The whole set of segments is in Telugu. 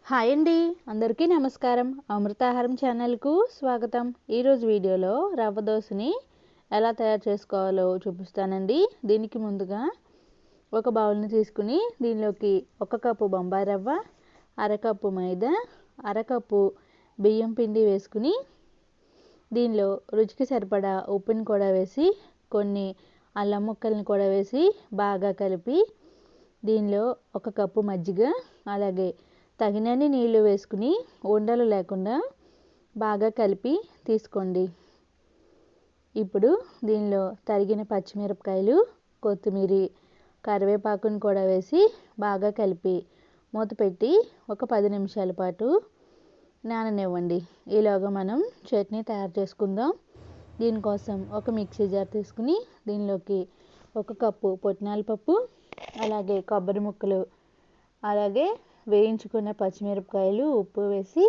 హాయ్ అండి, అందరికీ నమస్కారం. అమృతాహారం ఛానల్కు స్వాగతం. ఈరోజు వీడియోలో రవ్వ దోశని ఎలా తయారు చేసుకోవాలో చూపిస్తానండి. దీనికి ముందుగా ఒక బౌల్ని తీసుకుని దీనిలోకి 1 కప్పు బొంబాయి రవ్వ, అరకప్పు మైదా, అరకప్పు బియ్యం పిండి వేసుకుని దీనిలో రుచికి సరిపడా ఉప్పుని కూడా వేసి కొన్ని అల్లం ముక్కల్ని కూడా వేసి బాగా కలిపి దీనిలో 1 కప్పు మజ్జిగ అలాగే తగినన్ని నీళ్లు వేసుకుని ఉండలు లేకుండా బాగా కలిపి తీసుకోండి. ఇప్పుడు దీనిలో తరిగిన పచ్చిమిరపకాయలు, కొత్తిమీర, కరివేపాకును కూడా వేసి బాగా కలిపి మూత పెట్టి ఒక 10 నిమిషాల పాటు నాననివ్వండి. ఈలోగా మనం చట్నీ తయారు చేసుకుందాం. దీనికోసం ఒక మిక్సీ జార్ తీసుకుని దీనిలోకి 1 కప్పు పుట్నాల పప్పు, అలాగే కొబ్బరి ముక్కలు, అలాగే వేయించుకున్న పచ్చిమిరపకాయలు, ఉప్పు వేసి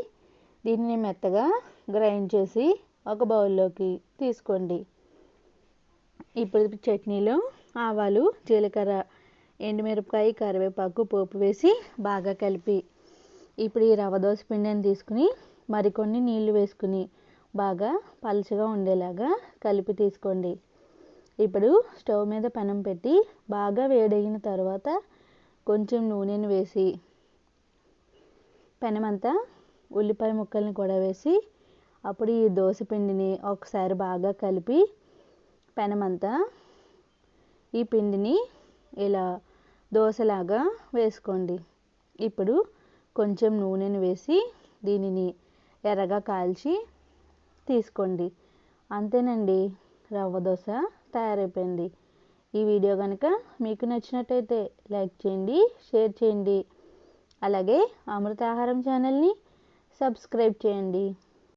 దీన్ని మెత్తగా గ్రైండ్ చేసి ఒక బౌల్లోకి తీసుకోండి. ఇప్పుడు చట్నీలో ఆవాలు, జీలకర్ర, ఎండుమిరపకాయ, కరివేపాకు, పోపు వేసి బాగా కలిపి ఇప్పుడు ఈ రవ్వ దోశ పిండిని తీసుకుని మరికొన్ని నీళ్లు వేసుకుని బాగా పలుచగా ఉండేలాగా కలిపి తీసుకోండి. ఇప్పుడు స్టవ్ మీద పెనం పెట్టి బాగా వేడైన తర్వాత కొంచెం నూనెను వేసి పెనమంతా ఉల్లిపాయ ముక్కల్ని కూడా వేసి అప్పుడు ఈ దోశ పిండిని ఒకసారి బాగా కలిపి పెనమంతా ఈ పిండిని ఇలా దోశలాగా వేసుకోండి. ఇప్పుడు కొంచెం నూనెను వేసి దీనిని ఎర్రగా కాల్చి తీసుకోండి. అంతేనండి, రవ్వ దోశ తయారైపోయింది. ఈ వీడియో కనుక మీకు నచ్చినట్టయితే లైక్ చేయండి, షేర్ చేయండి, అలాగే అమృతాహారం ఛానల్ని సబ్స్క్రైబ్ చేయండి.